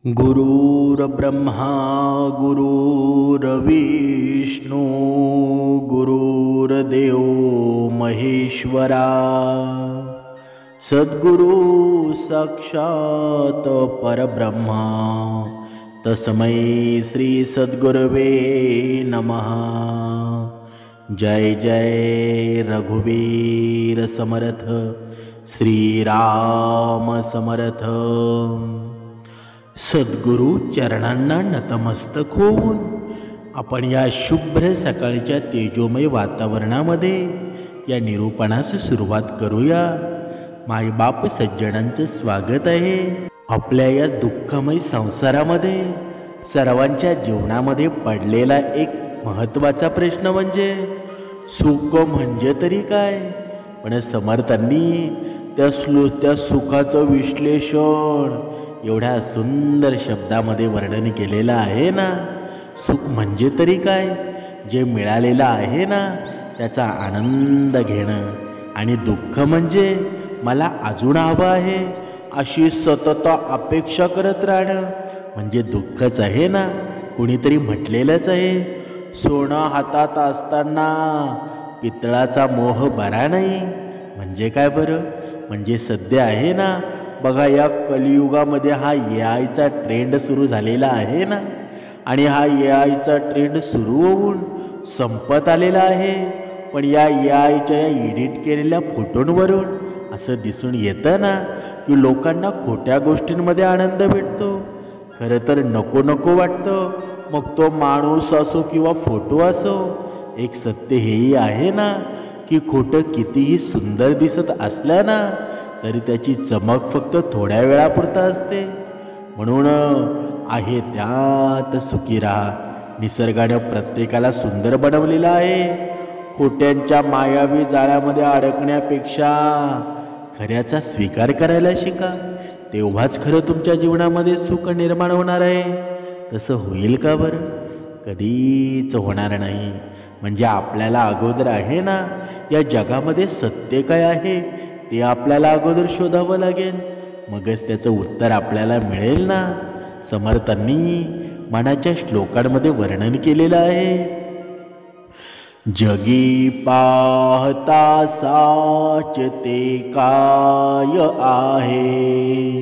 गुरुर्ब्रह्मा गुरुर्विष्णू गुरुर्देव महेश्वरा सद्गुरु साक्षात परब्रह्मा तस्मै श्री सद्गुरवे नमः। जय जय रघुवीर समर्थ श्रीराम समर्थ। सद्गुरु चरणांना नतमस्तक होऊन आपण या शुभ्र सकाळच्या तेजोमय वातावरणामध्ये या निरूपणास सुरुवात करूया। मायबाप सज्जनांचं स्वागत आहे। आपल्या या दुःखमय संसारामध्ये सर्वांच्या जीवनामध्ये पडलेला एक महत्त्वाचा प्रश्न म्हणजे सुख म्हणजे तरी काय। पण समर्थांनी त्या सुखाचं विश्लेषण एवढ्या सुंदर शब्दामध्ये वर्णन केलेलं आहे ना। सुख म्हणजे तरी काय, जे मिळालेलं आहे ना त्याचा आनंद घेणं, आणि दुःख म्हणजे मला अजून हवं आहे अशी सतत अपेक्षा करत राहणं म्हणजे दुःखच आहे ना। कुणीतरी म्हटलेलंच आहे, सोनं हातात असताना पितळाचा मोह बरा नाही। म्हणजे काय बरं, म्हणजे सध्या आहे ना बघा, या कलियुगामध्ये हा AI ट्रेंड सुरू झालेला आहे ना, आणि हा AI ट्रेंड सुरू होऊन संपत आलेला आहे। पण या AI या एडिट केलेल्या फोटोंवरून असं दिसून येतं ना की लोकांना खोट्या गोष्टींमध्ये आनंद भेटतो। खरं तर नको नको वाटतं, मग तो माणूस असो किंवा फोटो असो। एक सत्य हेही आहे ना की खोटं कितीही सुंदर दिसत असलं ना तरी त्याची चमक फक्त थोड्या वेळापुरता असते। म्हणून आहे त्यात सुखी राहा। निसर्गाने प्रत्येकाला सुंदर बनवलेलं आहे। खोट्यांच्या मायावी जाळ्यामध्ये अडकण्यापेक्षा खऱ्याचा स्वीकार करायला शिका, तेव्हाच खरं तुमच्या जीवनामध्ये सुख निर्माण होणार आहे। तसं होईल का बरं? कधीच होणार नाही। म्हणजे आपल्याला अगोदर आहे ना या जगामध्ये सत्य काय आहे ते आपल्याला अगोदर शोधावं लागेल, मगच त्याचं उत्तर आपल्याला मिळेल ना। समर्थांनी मनाच्या श्लोकांमध्ये वर्णन केलेलं आहे, जगी पाहता साच ते काय आहे,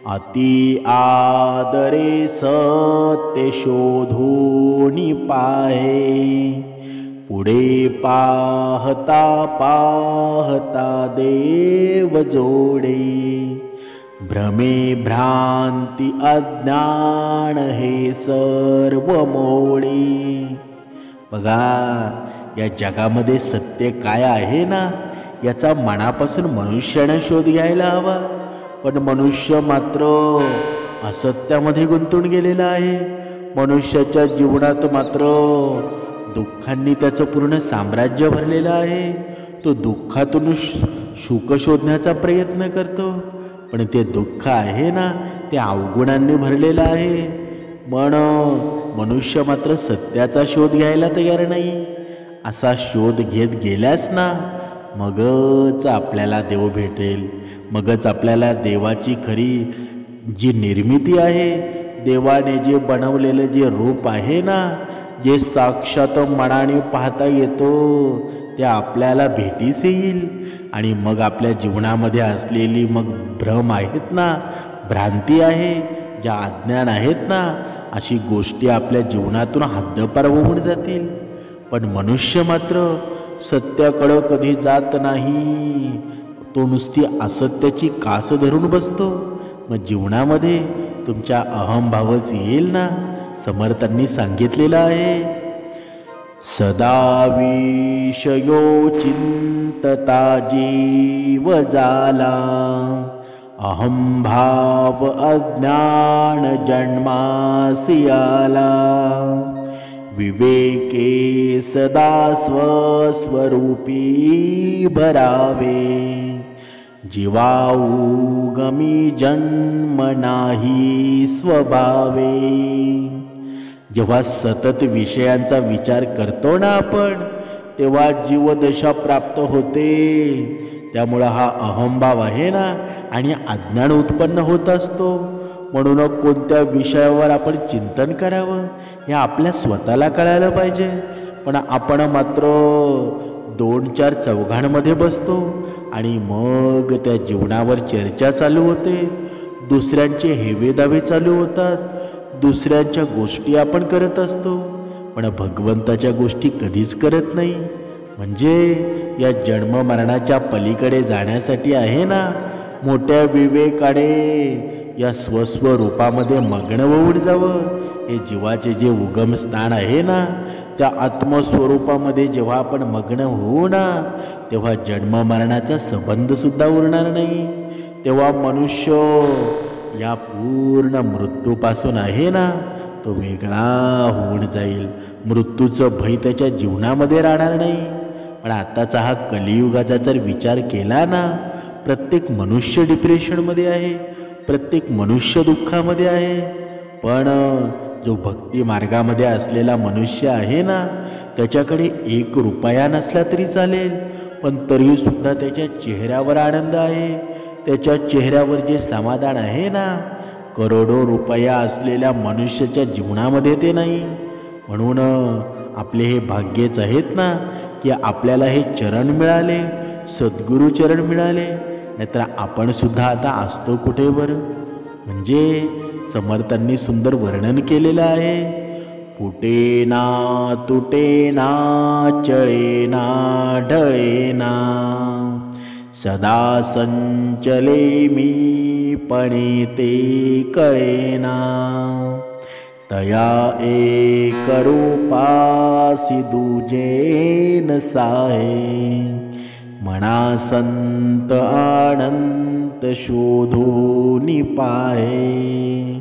अति आदरे सत्य शोधून पाहे, पुढे पाहता पाहता देव जोडे, भ्रमे भ्रांती अज्ञान हे सर्व मोडे। बघा, या जगामध्ये सत्य काय आहे ना याचा मनापासून मनुष्याने शोध घ्यायला हवा। पण मनुष्य मात्र असत्यामध्ये गुंतून गेलेला आहे। मनुष्याच्या जीवनात मात्र दुःखांनी त्याचं पूर्ण साम्राज्य भरलेलं आहे। तो दुःखातून सुख शोधण्याचा प्रयत्न करतो, पण ते दुःख आहे ना ते अवगुणांनी भरलेलं आहे। पण मनुष्य मात्र सत्याचा शोध घ्यायला तयार नाही। असा शोध घेत गेल्यास ना मगच आपल्याला देव भेटेल, मगच आपल्याला देवाची खरी जी निर्मिती आहे, देवाने जे बनवलेलं जे रूप आहे ना, जे साक्षात मनाने पाहता येतो ते आपल्याला भेटीस येईल। आणि मग आपल्या जीवनामध्ये असलेली मग भ्रम आहेत ना, भ्रांती आहे, ज्या अज्ञान आहेत ना, अशी गोष्टी आपल्या जीवनातून हद्दपार होऊन जातील। पण मनुष्य मात्र सत्याकडं कधी जात नाही, तो नुसती असत्याची कास धरून बसतो। मग जीवनामध्ये तुमच्या अहंभावच येईल ना। समर्थांनी सांगितलेलं आहे, सदा विषयो चिंतता जीव जाला, अहंभाव अज्ञान जन्मासी आला, विवेके सदा स्वस्वरूपी भरावे, जीवाऊ गमी जन्म नाही स्वभावे। जेव्हा सतत विषयांचा विचार करतो ना आपण, तेव्हा जीवदशा प्राप्त होते। त्यामुळे हा अहंभाव आहे ना आणि अज्ञान उत्पन्न होत असतो। म्हणून कोणत्या विषयावर आपण चिंतन करावं हे आपल्या स्वतःला कळायला पाहिजे. पण आपण मात्र 2-4 चौघांमध्ये बसतो आणि मग त्या जीवनावर चर्चा चालू होते. दुसऱ्यांचे हेवेदावे चालू होतात. दुसऱ्यांच्या गोष्टी आपण करत असतो, पण भगवंताच्या गोष्टी कधीच करत नाही. म्हणजे या जन्म मरणाच्या पलीकडे जाण्यासाठी आहे ना, मोठ्या विवेकाने या स्वस्वरूपामध्ये मग्न होऊन जावं. हे जीवाचे जे उगमस्थान आहे ना, त्या आत्मस्वरूपामध्ये जेव्हा आपण मग्न होऊ ना, तेव्हा जन्म मरणाचा संबंधसुद्धा उरणार नाही. तेव्हा मनुष्य या पूर्ण मृत्यूपासून आहे ना, तो वेगळा होऊन जाईल. मृत्यूचं भय त्याच्या जीवनामध्ये राहणार नाही. पण आताचा हा कलियुगाचा जर विचार केला ना, प्रत्येक मनुष्य डिप्रेशनमध्ये आहे, प्रत्येक मनुष्य दुःखामध्ये आहे. पण जो भक्ती मार्गामध्ये असलेला मनुष्य आहे ना, त्याच्याकडे 1 रुपया नसला तरी चालेल, पण तरीसुद्धा त्याच्या चेहऱ्यावर आनंद आहे. त्याच्या चेहऱ्यावर जे समाधान आहे ना, करोडो रुपया असलेल्या मनुष्याच्या जीवनामध्ये ते नाही. म्हणून आपले हे भाग्यच आहेत ना की आपल्याला हे चरण मिळाले, सद्गुरू चरण मिळाले. नाहीतर आपण सुद्धा आता असतो कुठे बरं. म्हणजे समर्थांनी सुंदर वर्णन केलेलं आहे. फुटे ना तुटे ना चळे ना ढळे ना, सदा संचले मी पणे ते कळेना. तया एक रूपासी दुजे न साहे, म्हणा संत अनंत शोधून पाहे.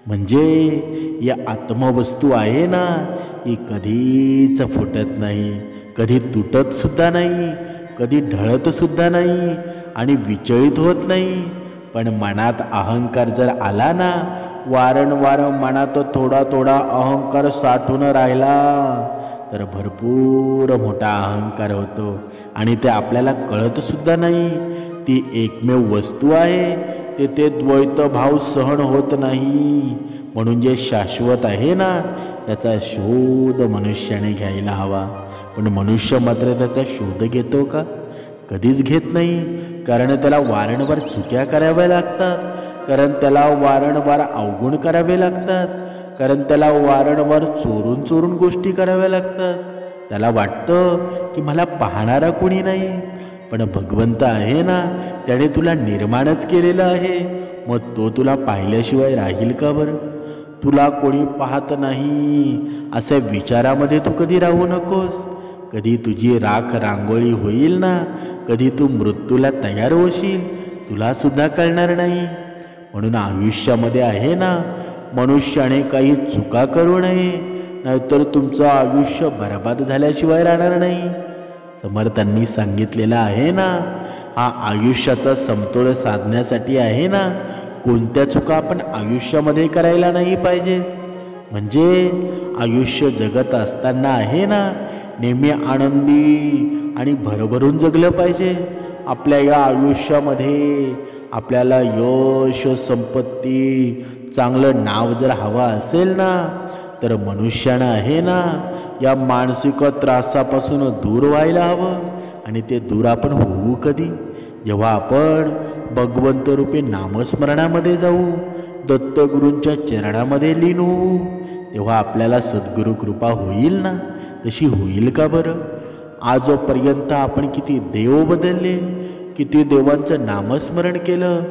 म्हणजे या आत्मवस्तू आहे ना, ही कधीच फुटत नाही, कधी तुटत सुद्धा नाही, कधी ढळत सुद्धा नाही आणि विचलित होत नाही. पण मनात अहंकार जर आला ना, वारंवार मनात थोडा थोडा अहंकार साठून राहिला, तर भरपूर मोठा अहंकार होतो आणि ते आपल्याला कळत सुद्धा नाही. ती एकमेव वस्तू आहे, ते द्वैत भाव सहन होत नाही. म्हणून जे शाश्वत आहे ना, त्याचा शोध मनुष्याने घ्यायला हवा. पण मनुष्य मात्र त्याचा शोध घेतो का? कधीच घेत नाही. कारण त्याला वारंवार चुक्या कराव्या लागतात, कारण त्याला वारंवार अवगुण करावे लागतात, कारण त्याला वारंवार चोरून चोरून गोष्टी कराव्या लागतात. त्याला वाटतं की मला पाहणारा कोणी नाही. पण भगवंत आहे ना, त्याने तुला निर्माणच केलेलं आहे. मग तो तुला पाहिल्याशिवाय राहील का बरं? तुला कोणी पाहत नाही अशा विचारामध्ये तू कधी राहू नकोस. कधी तुझी राख रांगोळी होईल ना, कधी तू मृत्यूला तयार होशील, तुला सुद्धा कळणार नाही. म्हणून आयुष्यामध्ये आहे ना, मनुष्याने काही चुका करू नये, नाहीतर तुमचं आयुष्य बरबाद झाल्याशिवाय राहणार नाही. समर्थांनी सांगितलेलं आहे ना, हा आयुष्याचा समतोल साधण्यासाठी आहे ना, कोणत्या चुका आपण आयुष्यामध्ये करायला नाही पाहिजे. म्हणजे आयुष्य जगत असताना आहे ना, नेहमी आनंदी आणि भरभरून जगलं पाहिजे. आपल्या या आयुष्यामध्ये आपल्याला यश, संपत्ती, चांगलं नाव जर हवं असेल ना, तर मनुष्यानं आहे ना, या मानसिक त्रासापासून दूर व्हायला हवं. आणि ते दूर आपण होऊ कधी? जेव्हा आपण भगवंतरूपी नामस्मरणामध्ये जाऊ, दत्तगुरूंच्या चरणामध्ये लीन होऊ, तेव्हा आपल्याला सद्गुरू कृपा होईल ना. तशी होईल का बरं? आजपर्यंत आपण किती देव बदलले, किती देवांचं नामस्मरण केलं,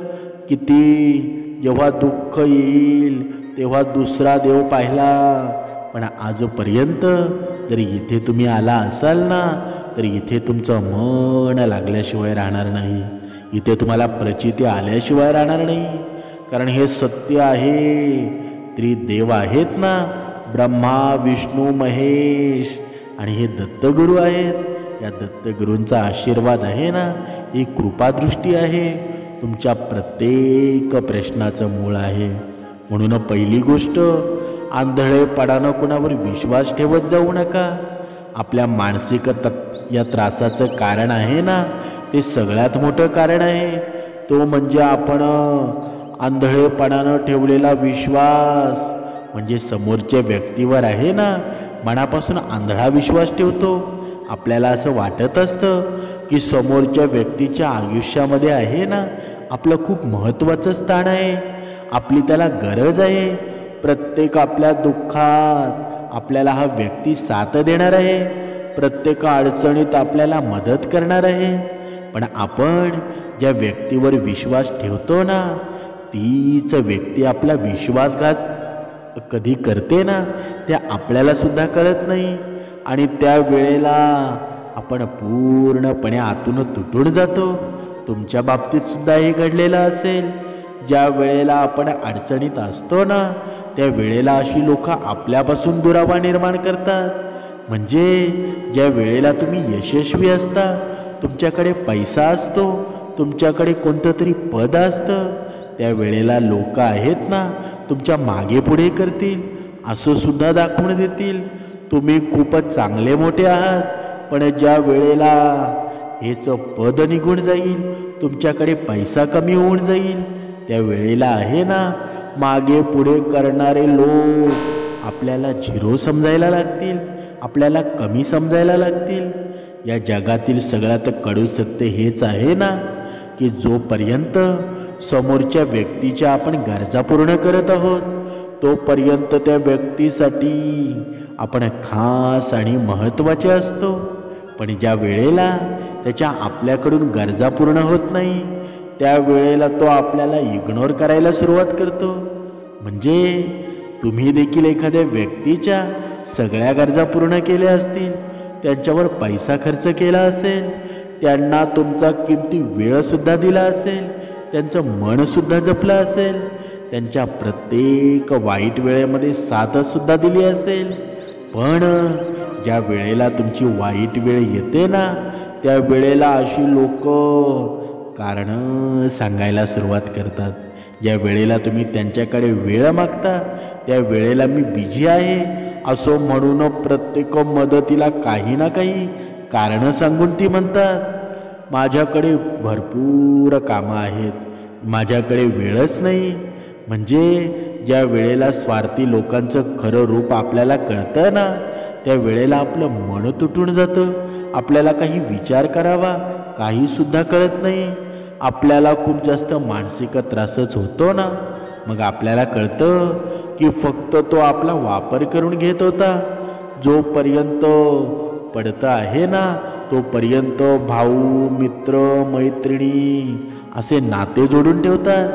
किती जेव्हा दुःख येईल तेव्हा दुसरा देव पाहिला. पण आजपर्यंत जर इथे तुम्ही आला असाल ना, तर इथे तुमचं मन लागल्याशिवाय राहणार नाही, इथे तुम्हाला प्रचिती आल्याशिवाय राहणार नाही. कारण हे सत्य आहे. त्रिदेव आहेत ना, ब्रह्मा, विष्णू, महेश, आणि हे दत्तगुरू आहेत. या दत्तगुरूंचा आशीर्वाद आहे ना, ही कृपादृष्टी आहे, तुमच्या प्रत्येक प्रश्नाचं मूळ आहे. म्हणून पहिली गोष्ट, आंधळेपणानं कुणावर विश्वास ठेवत जाऊ नका. आपल्या मानसिक या त्रासाचं कारण आहे ना, ते सगळ्यात मोठं कारण आहे. तो म्हणजे आपण आंधळेपणानं ठेवलेला विश्वास म्हणजे समोरच्या व्यक्तीवर आहे ना, मनापासून आंधळा विश्वास ठेवतो. आपल्याला असं वाटत असतं की समोरच्या व्यक्तीच्या आयुष्यामध्ये आहे ना आपलं खूप महत्त्वाचं स्थान आहे, आपली त्याला गरज आहे. प्रत्येक आपल्या दुःखात आपल्याला हा व्यक्ती साथ देणार आहे, प्रत्येक अडचणीत आपल्याला मदत करणार आहे. पण आपण ज्या व्यक्तीवर विश्वास ठेवतो ना, तीच व्यक्ती आपला विश्वासघात कधी करते ना, ते आपल्याला सुद्धा कळत नाही. आणि त्या वेळेला आपण पूर्णपणे आतून तुटून जातो. तुमच्या बाबतीत सुद्धा हे घडलेलं असेल. ज्या वेळेला आपण अडचणीत असतो ना, त्या वेळेला अशी लोक आपल्यापासून दुरावा निर्माण करतात. म्हणजे ज्या वेळेला तुम्ही यशस्वी असता, तुमच्याकडे पैसा असतो, तुमच्याकडे कोणतं तरी पद असतं, त्या वेळेला लोक आहेत ना तुमच्या मागे पुढे करतील, असं सुद्धा दाखवून देतील तुम्ही खूपच चांगले मोठे आहात. पण ज्या वेळेला हेच पद निघून जाईल, तुमच्याकडे पैसा कमी होऊन जाईल, त्या वेळेला आहे ना मागे पुढे करणारे लोक आपल्याला झिरो समजायला लागतील, आपल्याला कमी समजायला लागतील. या जगातील सगळ्यात कडू सत्य हेच आहे ना की जोपर्यंत समोरच्या व्यक्तीच्या आपण गरजा पूर्ण करत आहोत, तोपर्यंत त्या व्यक्तीसाठी आपण खास आणि महत्त्वाचे असतो. पण ज्या वेळेला त्याच्या आपल्याकडून गरजा पूर्ण होत नाही, त्या वेळेला तो आपल्याला इग्नोर करायला सुरुवात करतो. म्हणजे तुम्ही देखील एखाद्या व्यक्तीच्या सगळ्या गरजा पूर्ण केल्या असतील, त्यांच्यावर पैसा खर्च केला असेल, त्यांना तुमचा किमती वेळसुद्धा दिला असेल, त्यांचं मनसुद्धा जपलं असेल, त्यांच्या प्रत्येक वाईट वेळेमध्ये साथसुद्धा दिली असेल. पण ज्या वेळेला तुमची वाईट वेळ येते ना, त्या वेळेला अशी लोक कारणं सांगायला सुरुवात करतात. ज्या वेळेला तुम्ही त्यांच्याकडे वेळ मागता, त्या वेळेला मी बिझी आहे असं म्हणून प्रत्येक मदतीला काही ना काही कारणं सांगून ती म्हणतात, माझ्याकडे भरपूर कामं आहेत, माझ्याकडे वेळच नाही. म्हणजे ज्या वेळेला स्वार्थी लोकांचं खरं रूप आपल्याला कळतं ना, त्या वेळेला आपलं मन तुटून जातं. आपल्याला काही विचार करावा काहीसुद्धा कळत नाही. आपल्याला खूप जास्त मानसिक त्रासच होतो ना. मग आपल्याला कळतं की फक्त तो आपला वापर करून घेत होता. जोपर्यंत पडतं आहे ना, तोपर्यंत भाऊ, मित्र, मैत्रिणी असे नाते जोडून ठेवतात.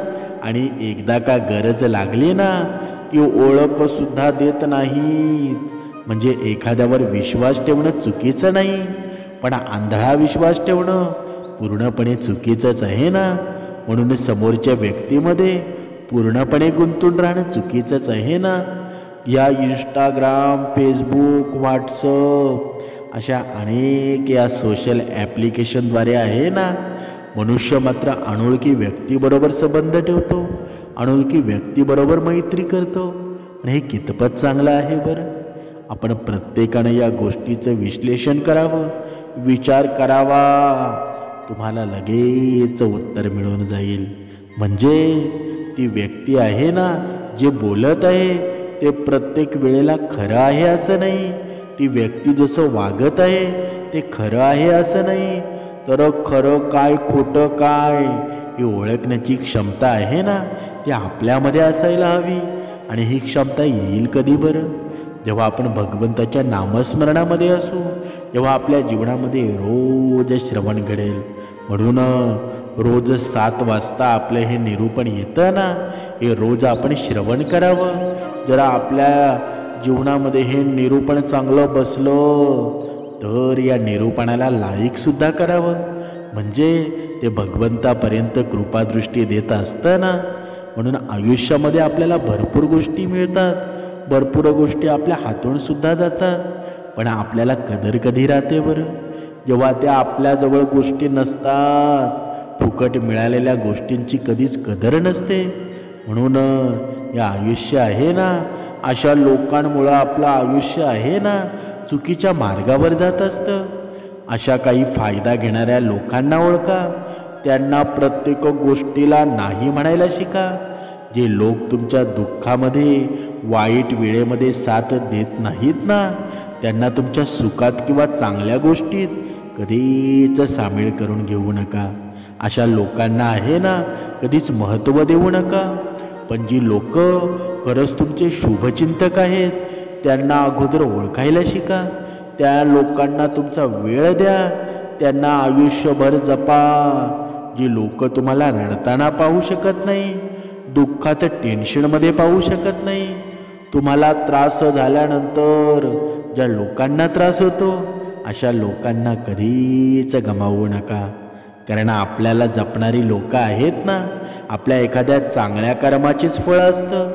आणि एकदा का गरज लागली ना की ओळखसुद्धा देत नाहीत. म्हणजे एखाद्यावर विश्वास ठेवणं चुकीचं नाही, पण आंधळा विश्वास ठेवणं पूर्णपणे चुकीचंच आहे ना. म्हणून समोरच्या व्यक्तीमध्ये पूर्णपणे गुंतून राहणं चुकीचंच आहे ना. या इंस्टाग्राम, फेसबुक, व्हॉट्सअप अशा अनेक या सोशल ॲप्लिकेशनद्वारे आहे ना, मनुष्य मात्र अनोळखी व्यक्तीबरोबर संबंध ठेवतो, अनोळखी व्यक्तीबरोबर मैत्री करतो. आणि हे कितपत चांगलं आहे बरं? आपण प्रत्येकानं या गोष्टीचं विश्लेषण करावं, विचार करावा. तुम्हाला लगेच उत्तर मिळून जाईल. म्हणजे ती व्यक्ती आहे ना, जे बोलत आहे ते प्रत्येक वेळेला खरं आहे असं नाही. ती व्यक्ती जसं वागत आहे ते खरं आहे असं नाही. तर खरं काय खोटं काय ही ओळखण्याची क्षमता आहे ना, ती आपल्यामध्ये असायला हवी. आणि ही क्षमता येईल कधी बरं? जेव्हा आपण भगवंताच्या नामस्मरणामध्ये असू, जेव्हा आपल्या जीवनामध्ये रोज श्रवण घडेल. म्हणून रोज 7 वाजता आपलं हे निरूपण येतं ना, हे रोज आपण श्रवण करावं. जरा आपल्या जीवनामध्ये हे निरूपण चांगलं बसलं तर या निरूपणाला लाईकसुद्धा करावं. म्हणजे ते भगवंतापर्यंत कृपादृष्टी देत असतं ना. म्हणून आयुष्यामध्ये आपल्याला भरपूर गोष्टी मिळतात, भरपूर गोष्टी आपल्या हातून सुद्धा जातात. पण आपल्याला कदर कधी राहते बरं? जेव्हा त्या आपल्याजवळ गोष्टी नसतात. फुकट मिळालेल्या गोष्टींची कधीच कदर नसते. म्हणून या आयुष्य आहे ना, अशा लोकांमुळं आपलं आयुष्य आहे ना चुकीच्या मार्गावर जात असतं. अशा काही फायदा घेणाऱ्या लोकांना ओळखा, त्यांना प्रत्येक गोष्टीला नाही म्हणायला शिका. जे लोक तुमच्या दुःखामध्ये वाईट वेळेमध्ये साथ देत नाहीत ना, त्यांना तुमच्या सुखात किंवा चांगल्या गोष्टीत कधीच सामील करून घेऊ नका. अशा लोकांना आहे ना कधीच महत्त्व देऊ नका. पण जी लोक खरंच तुमचे शुभचिंतक आहेत त्यांना अगोदर ओळखायला शिका. त्या लोकांना तुमचा वेळ द्या, त्यांना आयुष्यभर जपा. जी लोक तुम्हाला रडताना पाहू शकत नाही, दुःखात टेन्शनमध्ये पाहू शकत नाही, तुम्हाला त्रास झाल्यानंतर ज्या लोकांना त्रास होतो अशा लोकांना कधीच गमावू नका. कारण आपल्याला जपणारी लोक आहेत ना, आपल्या एखाद्या चांगल्या कर्माचीच फळ असतं.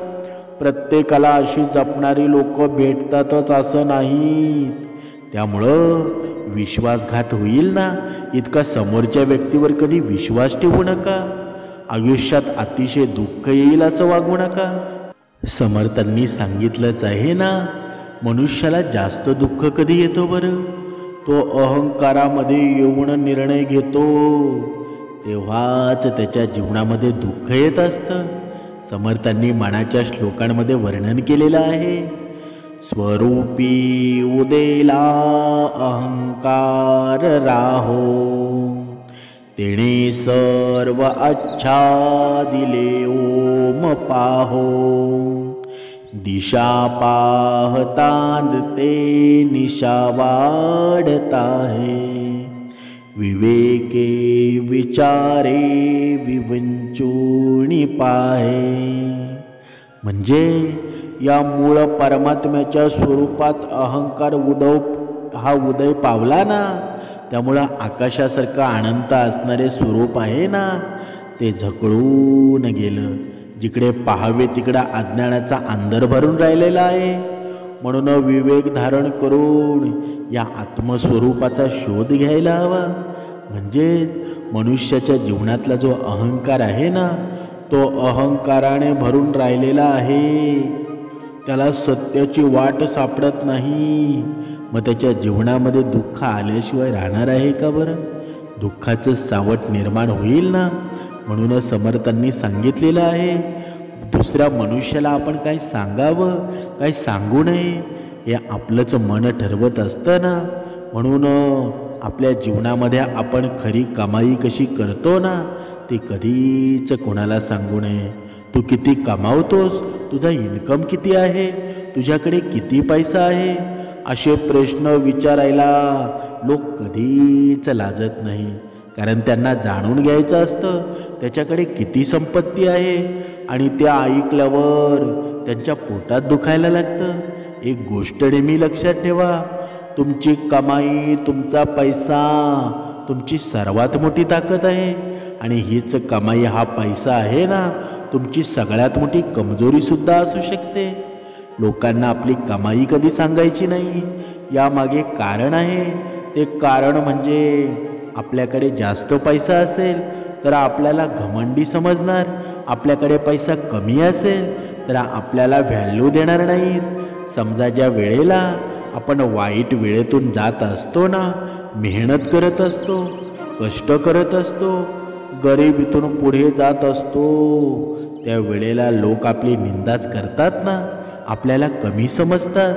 प्रत्येकाला अशी जपणारी लोक भेटतातच असं नाही. त्यामुळं विश्वासघात होईल ना इतका समोरच्या व्यक्तीवर कधी विश्वास ठेवू नका. आयुष्यात अतिशय दुःख येईल असं वागू नका. समर्थांनी सांगितलंच आहे ना, मनुष्याला जास्त दुःख कधी येतो बरं? तो अहंकारामध्ये येऊन निर्णय घेतो, तेव्हाच त्याच्या जीवनामध्ये दुःख येत असतं. समर्थांनी मनाच्या श्लोकांमध्ये वर्णन केलेलं आहे. स्वरूपी उदेला अहंकार राहो, तेणे सर्व आच्छादिले ओम पाहो. दिशा पाहतांत ते निशा वाढत आहे, विवेके विचारे विवंचूनी पाहे. म्हणजे या मूळ परमात्म्याच्या स्वरूपात अहंकार उदय पावला ना, त्यामुळं आकाशासारखं अनंत असणारे स्वरूप आहे ना ते झकळून गेलं. जिकडे पाहावे तिकडं अज्ञानाचा अंधार भरून राहिलेला आहे. म्हणून विवेक धारण करून या आत्मस्वरूपाचा शोध घ्यायला हवा. म्हणजेच मनुष्याच्या जीवनातला जो अहंकार आहे ना तो अहंकाराने भरून राहिलेला आहे. त्याला सत्याची वाट सापडत नाही. मग त्याच्या जीवनामध्ये दुःख आल्याशिवाय राहणार आहे का बरं? दुःखाचं सावट निर्माण होईल ना. म्हणूनच समर्थांनी सांगितलेलं आहे, दुसऱ्या मनुष्याला आपण काय सांगावं काय सांगू नये हे आपलंच मन ठरवत असतं ना. म्हणून आपल्या जीवनामध्ये आपण खरी कमाई कशी करतो ना ते कधीच कोणाला सांगू नये. तू किती कमावतोस, तुझा इन्कम किती आहे, तुझ्याकडे किती पैसा आहे, असे प्रश्न विचारायला लोक कधीच लाजत नाही. कारण त्यांना जाणून घ्यायचं असतं त्याच्याकडे किती संपत्ती आहे आणि त्या ऐकल्यावर त्यांच्या पोटात दुखायला लागतं. एक गोष्ट नेहमी लक्षात ठेवा, तुमची कमाई, तुमचा पैसा तुमची सर्वात मोठी ताकद आहे. आणि हीच कमाई, हा पैसा आहे ना तुमची सगळ्यात मोठी कमजोरीसुद्धा असू शकते. लोकांना आपली कमाई कधी सांगायची नाही. यामागे कारण आहे. ते कारण म्हणजे आपल्याकडे जास्त पैसा असेल तर आपल्याला घमंडी समजणार, आपल्याकडे पैसा कमी असेल तर आपल्याला व्हॅल्यू देणार नाहीत. समजा ज्या वेळेला आपण वाईट वेळेतून जात असतो ना, मेहनत करत असतो, कष्ट करत असतो, गरिबीतून पुढे जात असतो, त्या वेळेला लोक आपली निंदाच करतात ना, आपल्याला कमी समजतात.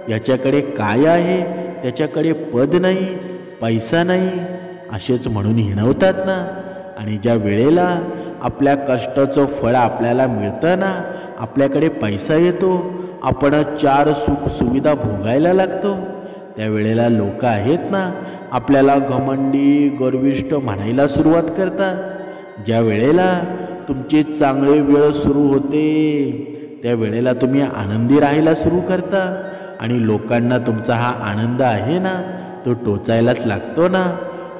याच्याकडे काय आहे, त्याच्याकडे पद नाही, पैसा नाही असेच म्हणून हिणवतात ना. आणि ज्या वेळेला आपल्या कष्टाचं फळ आपल्याला मिळतं ना, आपल्याकडे पैसा येतो, आपण 4 सुख सुविधा भोगायला लागतो, त्यावेळेला लोक आहेत ना आपल्याला घमंडी गर्विष्ठ म्हणायला सुरुवात करतात. ज्या वेळेला तुमचे चांगले वेळ सुरू होते त्या वेळेला तुम्ही आनंदी राहायला सुरू करता आणि लोकांना तुमचा हा आनंद आहे ना तो टोचायलाच लागतो ना.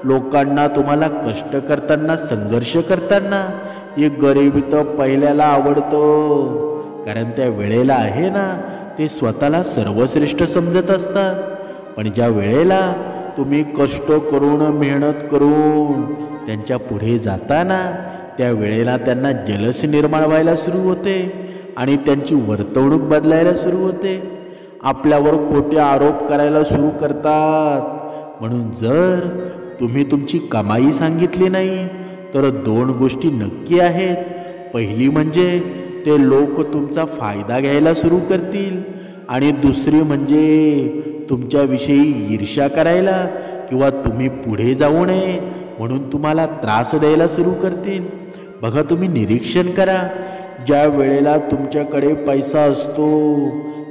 लोकांना तुम्हाला कष्ट करताना, संघर्ष करताना एक गरिबी तर पहिल्याला आवडतं. कारण त्या वेळेला आहे ना ते स्वतःला सर्वश्रेष्ठ समजत असतात. पण ज्या वेळेला तुम्ही कष्ट करून, मेहनत करून त्यांच्या पुढे जाताना त्या वेळेला त्यांना जलस निर्माण व्हायला सुरू होते आणि त्यांची वर्तवणूक बदलायला सुरू होते, आपल्यावर खोटे आरोप करायला सुरू करतात. म्हणून जर तुम्ही तुमची कमाई सांगितली नाही तर 2 गोष्टी नक्की आहेत. पहिली म्हणजे ते लोक तुमचा फायदा घ्यायला सुरू करतील आणि दुसरी म्हणजे तुमच्याविषयी ईर्ष्या करायला किंवा तुम्ही पुढे जाऊ नये म्हणून तुम्हाला त्रास द्यायला सुरू करतील. बघा, तुम्ही निरीक्षण करा, ज्या वेळेला तुमच्याकडे पैसा असतो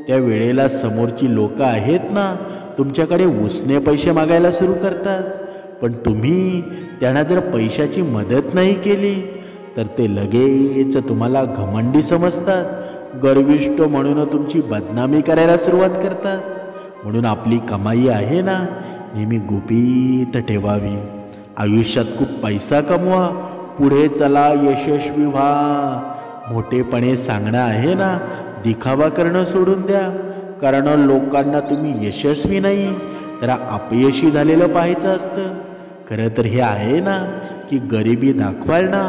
त्या वेळेला समोरची लोक आहेत ना तुमच्याकडे उसने पैसे मागायला सुरू करतात. पण तुम्ही त्यांना जर पैशाची मदत नाही केली तर ते लगेच तुम्हाला घमंडी समजतात, गर्विष्ठ म्हणून तुमची बदनामी करायला सुरुवात करतात. म्हणून आपली कमाई आहे ना नेहमी गुपित ठेवावी. आयुष्यात खूप पैसा कमवा, पुढे चला, यशस्वी व्हा. मोठेपणे सांगणं आहे ना, दिखावा करणं सोडून द्या. कारण लोकांना तुम्ही यशस्वी नाही तर अपयशी झालेलं पाहायचं असतं. खरं तर हे आहे ना की गरिबी दाखवाल ना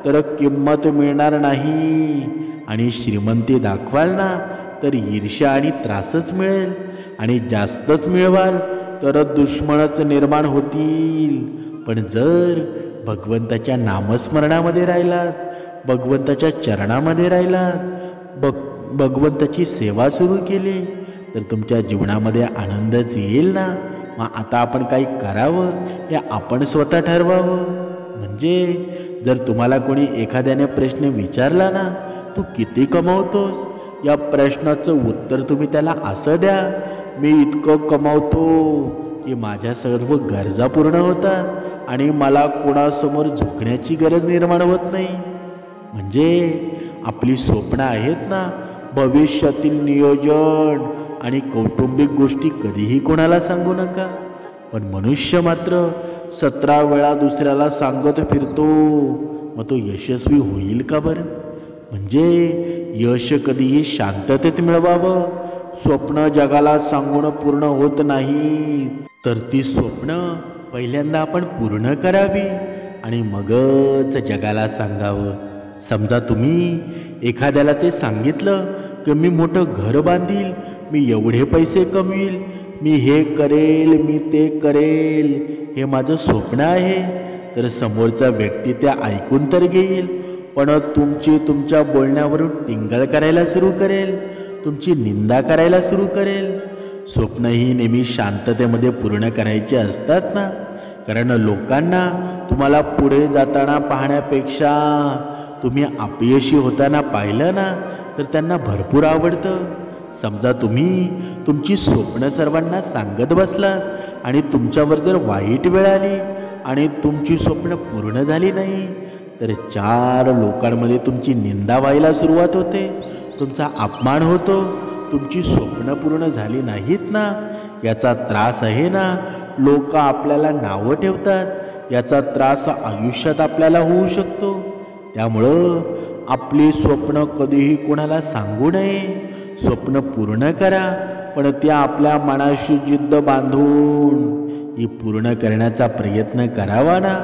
तर किंमत मिळणार नाही आणि श्रीमंती दाखवाल ना तर ईर्ष्या आणि त्रासच मिळेल आणि जास्तच मिळवाल तर दुश्मनच निर्माण होतील. पण जर भगवंताच्या नामस्मरणामध्ये राहिलात, भगवंताच्या चरणामध्ये राहिलात, भगवंताची सेवा सुरू केली तर तुमच्या जीवनामध्ये आनंदच येईल ना. मग आता आपण काही करावं हे आपण स्वतः ठरवावं. म्हणजे जर तुम्हाला कोणी एखाद्याने प्रश्न विचारला ना, तू किती कमावतोस, या प्रश्नाचं उत्तर तुम्ही त्याला असं द्या, मी इतकं कमावतो की माझ्या सर्व गरजा पूर्ण होतात आणि मला कोणासमोर झुकण्याची गरज निर्माण होत नाही. म्हणजे आपली स्वप्न आहेत ना, भविष्यातील नियोजन आणि कौटुंबिक गोष्टी कधीही कोणाला सांगू नका. पण मनुष्य मात्र 17 वेळा दुसऱ्याला सांगत फिरतो, मग तो यशस्वी होईल का बरं? म्हणजे यश कधीही शांततेत मिळवावं. स्वप्न जगाला सांगून पूर्ण होत नाही तर ती स्वप्न पहिल्यांदा आपण पूर्ण करावी आणि मगच जगाला सांगावं. समजा तुम्ही एखाद्याला ते सांगितलं की मी मोठं घर बांधील, मी एवढे पैसे कमवील, मी हे करेल, मी ते करेल, हे माझं स्वप्न आहे, तर समोरचा व्यक्ती ते ऐकून तर घेईल, पण तुमच्या बोलण्यावरून टिंगल करायला सुरू करेल, तुमची निंदा करायला सुरू करेल. स्वप्न ही नेहमी शांततेमध्ये पूर्ण करायची असतात ना. कारण लोकांना तुम्हाला पुढे जाताना पाहण्यापेक्षा तुम्ही अपयशी होताना पाहिलं ना तर त्यांना भरपूर आवडतं. समजा तुम्ही तुमची स्वप्न सर्वांना सांगत बसलात आणि तुमच्यावर जर वाईट वेळ आली आणि तुमची स्वप्न पूर्ण झाली नाही तर 4 लोकांमध्ये तुमची निंदा व्हायला सुरुवात होते, तुमचा अपमान होतो. तुमची स्वप्न पूर्ण झाली नाहीत ना याचा त्रास आहे ना, लोक आपल्याला नावं ठेवतात, याचा त्रास आयुष्यात आपल्याला होऊ शकतो. त्यामुळं आपली स्वप्न कधीही कोणाला सांगू नये. स्वप्न पूर्ण करा, पण त्या आपल्या मनाशी जिद्द बांधून ही पूर्ण करण्याचा प्रयत्न करावा ना.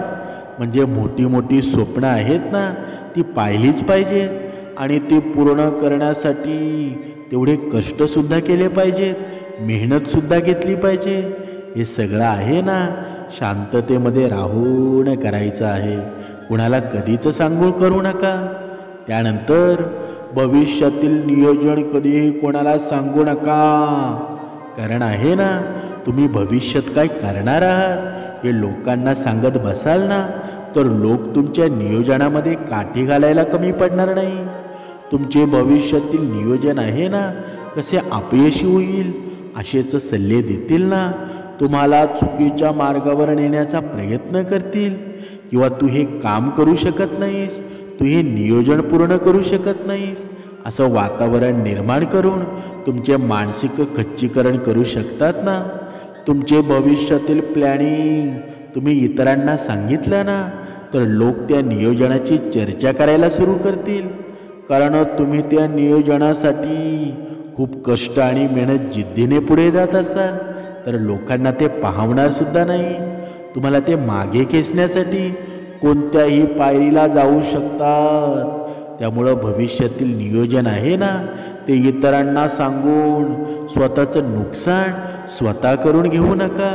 म्हणजे मोठी मोठी स्वप्न आहेत ना ती पाहिलीच पाहिजेत आणि ती पूर्ण करण्यासाठी तेवढे कष्टसुद्धा केले पाहिजेत, मेहनतसुद्धा घेतली पाहिजे. हे सगळं आहे ना शांततेमध्ये राहून करायचं आहे. कुणाला कधीच सांगून करू नका. त्यानंतर भविष्यातील नियोजन कधीही कोणाला सांगू नका. कारण आहे ना तुम्ही भविष्यात काय करणार आहात हे लोकांना सांगत बसाल ना तर लोक तुमच्या नियोजनामध्ये काठी घालायला कमी पडणार नाही. तुमचे भविष्यातील नियोजन आहे ना कसे अपयशी होईल असेच सल्ले देतील ना, तुम्हाला चुकीच्या मार्गावर नेण्याचा प्रयत्न करतील किंवा तू हे काम करू शकत नाहीस, तू हे नियोजन पूर्ण करू शकत नाहीस असं वातावरण निर्माण करून तुमचे मानसिक खच्चीकरण करू शकतात ना. तुमचे भविष्यातील प्लॅनिंग तुम्ही इतरांना सांगितलं ना तर लोक त्या नियोजनाची चर्चा करायला सुरू करतील. कारण तुम्ही त्या नियोजनासाठी खूप कष्ट आणि मेहनत जिद्दीने पुढे जात असाल तर लोकांना ते पाहवणार सुद्धा नाही. तुम्हाला ते मागे खेचण्यासाठी कोणत्याही पायरीला जाऊ शकतात. त्यामुळं भविष्यातील नियोजन आहे ना ते इतरांना सांगून स्वतःचं नुकसान स्वतः करून घेऊ नका.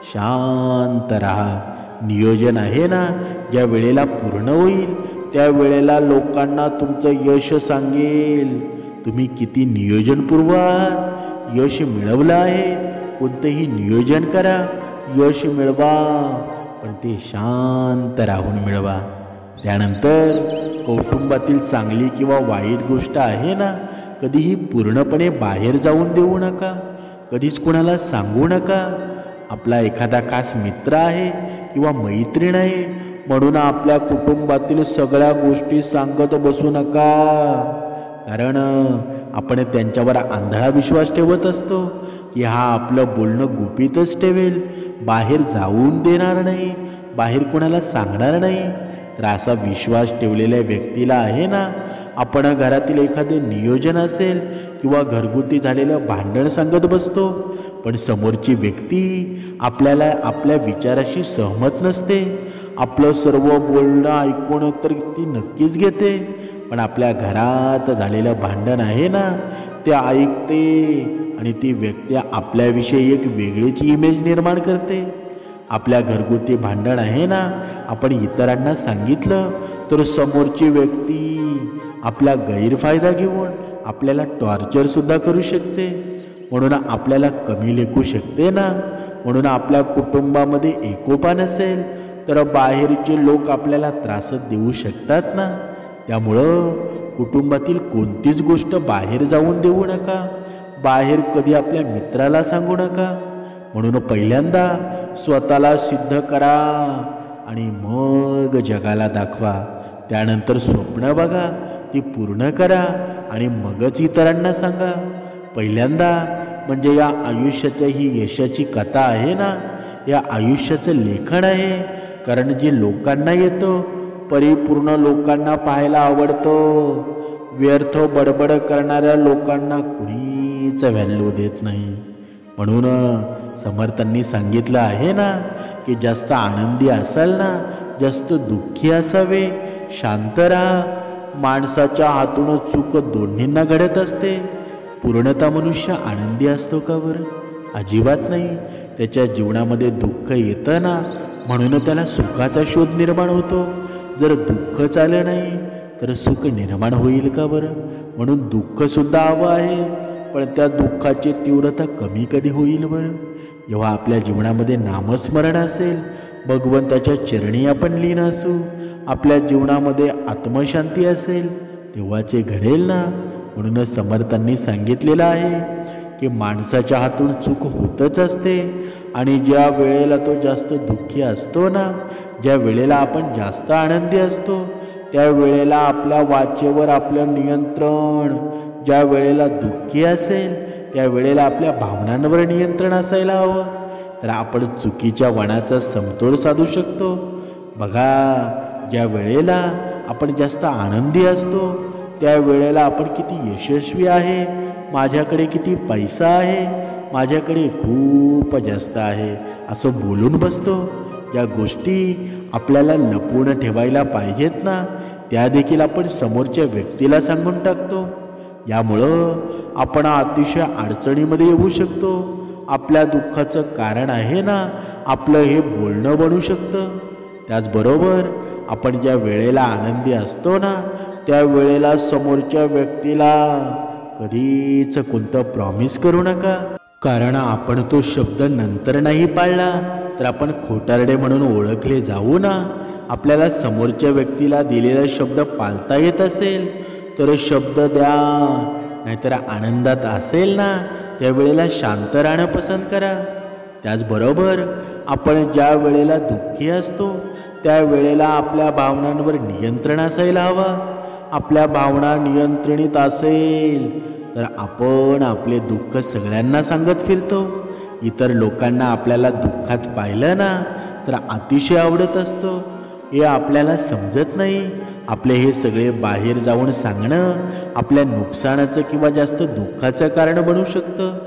शांत राहा. नियोजन आहे ना ज्या वेळेला पूर्ण होईल त्यावेळेला लोकांना तुमचं यश सांगेल. तुम्ही किती नियोजनपूर्वक आहात. यश मिळवलं आहे. कोणतंही नियोजन करा, यश मिळवा, पण ते शांत राहून मिळवा. त्यानंतर कौटुंबातील चांगली किंवा वाईट गोष्ट आहे ना, कधीही पूर्णपणे बाहेर जाऊन देऊ नका. कधीच कोणाला सांगू नका. आपला एखादा खास मित्र आहे किंवा मैत्रीण आहे म्हणून आपल्या कुटुंबातील सगळ्या गोष्टी सांगत बसू नका. कारण आपण त्यांच्यावर आंधळा विश्वास ठेवत असतो की हा आपलं बोलणं गुपितच ठेवेल, बाहेर जाऊन देणार नाही, बाहेर कोणाला सांगणार नाही. तर असा विश्वास ठेवलेल्या व्यक्तीला आहे ना, आपण घरातील एखादे नियोजन असेल किंवा घरगुती झालेलं भांडण सांगत बसतो, पण समोरची व्यक्ती आपल्याला आपल्या विचाराशी सहमत नसते. आपलं सर्व बोलणं ऐकून तर ती नक्कीच घेते, पण आपल्या घरात झालेलं भांडण आहे ना ते ऐकते आणि ती व्यक्ती आपल्याविषयी एक वेगळीच इमेज निर्माण करते. आपल्या घरगुती भांडण आहे ना, आपण इतरांना सांगितलं तर समोरची व्यक्ती आपला गैरफायदा घेऊन आपल्याला टॉर्चरसुद्धा करू शकते. म्हणून आपल्याला कमी लेखू शकते ना. म्हणून आपल्या कुटुंबामध्ये एकोपा नसेल तर बाहेरचे लोक आपल्याला त्रास देऊ शकतात ना. त्यामुळं कुटुंबातील कोणतीच गोष्ट बाहेर जाऊन देऊ नका. बाहेर कधी आपल्या मित्राला सांगू नका. म्हणून पहिल्यांदा स्वतःला सिद्ध करा आणि मग जगाला दाखवा. त्यानंतर स्वप्न बघा, ती पूर्ण करा आणि मगच इतरांना सांगा. पहिल्यांदा म्हणजे या आयुष्याच्या ही यशाची कथा आहे ना, या आयुष्याचं लेखन आहे. कारण जे लोकांना येतं, परिपूर्ण लोकांना पाहायला आवडतं. व्यर्थ बडबड करणाऱ्या लोकांना कुणीच व्हॅल्यू देत नाही. म्हणून समर्थांनी सांगितलं आहे ना की जास्त आनंदी असाल ना, जास्त दुःखी असावे, शांत राहा. माणसाच्या हातून चूक दोन्हींना घडत असते. पूर्णतः मनुष्य आनंदी असतो का बरं? अजिबात नाही. त्याच्या जीवनामध्ये दुःख येतं ना, म्हणून त्याला सुखाचा शोध निर्माण होतो. जर दुःखच आलं नाही तर सुख निर्माण होईल का बरं? म्हणून दुःखसुद्धा हवं आहे, पण त्या दुःखाची तीव्रता कमी कधी होईल बरं? जेव्हा आपल्या जीवनामध्ये नामस्मरण असेल, भगवंताच्या चरणी आपण लीन असू, आपल्या जीवनामध्ये आत्मशांती असेल, तेव्हाच घडेल ना. म्हणूनच समर्थांनी सांगितलेलं आहे की माणसाच्या हातून चूक होतच असते आणि ज्या वेळेला तो जास्त दुःखी असतो ना, ज्या वेळेला आपण जास्त आनंदी असतो, त्या वेळेला आपल्या वाचेवर आपलं नियंत्रण, ज्या वेळेला दुःखी असेल त्या वेळेला आपल्या भावनांवर नियंत्रण असायला हवं. तर आपण चुकीच्या वळणाचा समतोल साधू शकतो. बघा, ज्या वेळेला आपण जास्त आनंदी असतो त्या वेळेला आपण किती यशस्वी आहे, माझ्याकडे किती पैसा आहे, माझ्याकडे खूप जास्त आहे असं बोलून बसतो. ज्या गोष्टी आपल्याला लपवून ठेवायला पाहिजेत ना, त्या देखील आपण समोरच्या व्यक्तीला सांगून टाकतो. यामुळं आपण अतिशय अडचणीमध्ये येऊ शकतो. आपल्या दुःखाचं कारण आहे ना, आपलं हे बोलणं बनू शकतं. त्याचबरोबर आपण ज्या वेळेला आनंदी असतो ना, त्या वेळेला समोरच्या व्यक्तीला कधीच कोणतं प्रॉमिस करू नका. कारण आपण तो शब्द नंतर नाही पाळला तर आपण खोटारडे म्हणून ओळखले जाऊ ना. आपल्याला समोरच्या व्यक्तीला दिलेला शब्द पाळता येत असेल तर शब्द द्या. नाहीतर आनंदात असेल ना, त्यावेळेला शांत राहणं पसंत करा. त्याचबरोबर आपण ज्या वेळेला दुःखी असतो त्या वेळेला आपल्या भावनांवर नियंत्रण असायला हवं. आपल्या भावना नियंत्रणित असेल तर आपण आपले दुःख सगळ्यांना सांगत फिरतो. इतर लोकांना आपल्याला दुःखात पाहिलं ना तर अतिशय आवडत असतं. हे आपल्याला समजत नाही. आपले हे सगळे बाहेर जाऊन सांगणं आपल्या नुकसानाचं किंवा जास्त दुःखाचं कारण बनू शकतं.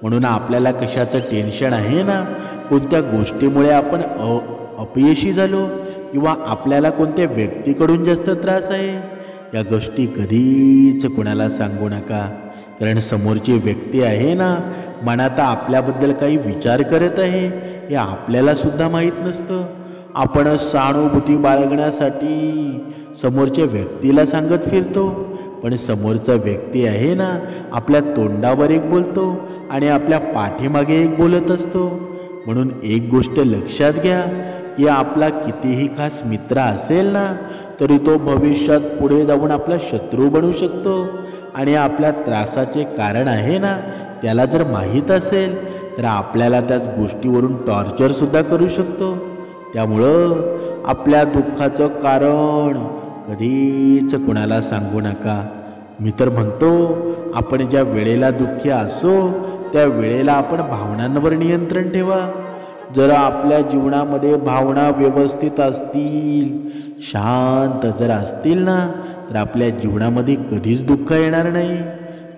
म्हणून आपल्याला कशाचं टेन्शन आहे ना, कोणत्या गोष्टीमुळे आपण अपयशी झालो किंवा आपल्याला कोणत्या व्यक्तीकडून जास्त त्रास आहे, या गोष्टी कधीच कोणाला सांगू नका. कारण समोरची व्यक्ती आहे ना, मनात आपल्याबद्दल काही विचार करत आहे हे आपल्याला सुद्धा माहीत नसतं. आपण सहानुभूती बाळगण्यासाठी समोरच्या व्यक्तीला सांगत फिरतो, पण समोरचा व्यक्ती आहे ना, आपल्या तोंडावर एक बोलतो आणि आपल्या पाठीमागे एक बोलत असतो. म्हणून एक गोष्ट लक्षात घ्या की आपला कितीही खास मित्र असेल ना, तरी तो भविष्यात पुढे जाऊन आपला शत्रू बनू शकतो. आणि आपल्या त्रासाचे कारण आहे ना, त्याला जर माहीत असेल तर आपल्याला त्याच गोष्टीवरून टॉर्चरसुद्धा करू शकतो. त्यामुळं आपल्या दुःखाचं कारण कधीच कुणाला सांगू नका. मी तर म्हणतो, आपण ज्या वेळेला दुःखी असो त्या वेळेला आपण भावनांवर नियंत्रण ठेवा. जर आपल्या जीवनामध्ये भावना व्यवस्थित असतील, शांत जर असतील ना, तर आपल्या जीवनामध्ये कधीच दुःख येणार नाही.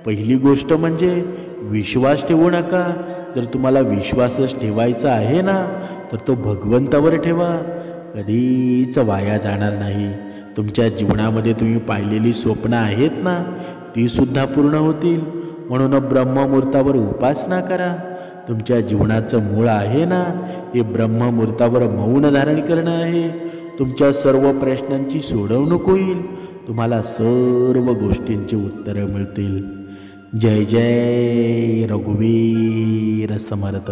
पहिली गोष्ट म्हणजे विश्वास ठेवू नका. जर तुम्हाला विश्वासच ठेवायचा आहे ना, तर तो भगवंतावर ठेवा, कधीच वाया जाणार नाही. तुमच्या जीवनामध्ये तुम्ही पाहिलेली स्वप्न आहेत ना, ती सुद्धा पूर्ण होतील. म्हणून ब्रह्ममुहूर्तावर उपासना करा. तुमच्या जीवनाचं मूळ आहे ना, हे ब्रह्ममुहूर्तावर मौन धारण करणं आहे. तुमच्या सर्व प्रश्नांची सोडवणूक होईल. तुम्हाला सर्व गोष्टींची उत्तरं मिळतील. जय जय रघुवीर समर्थ.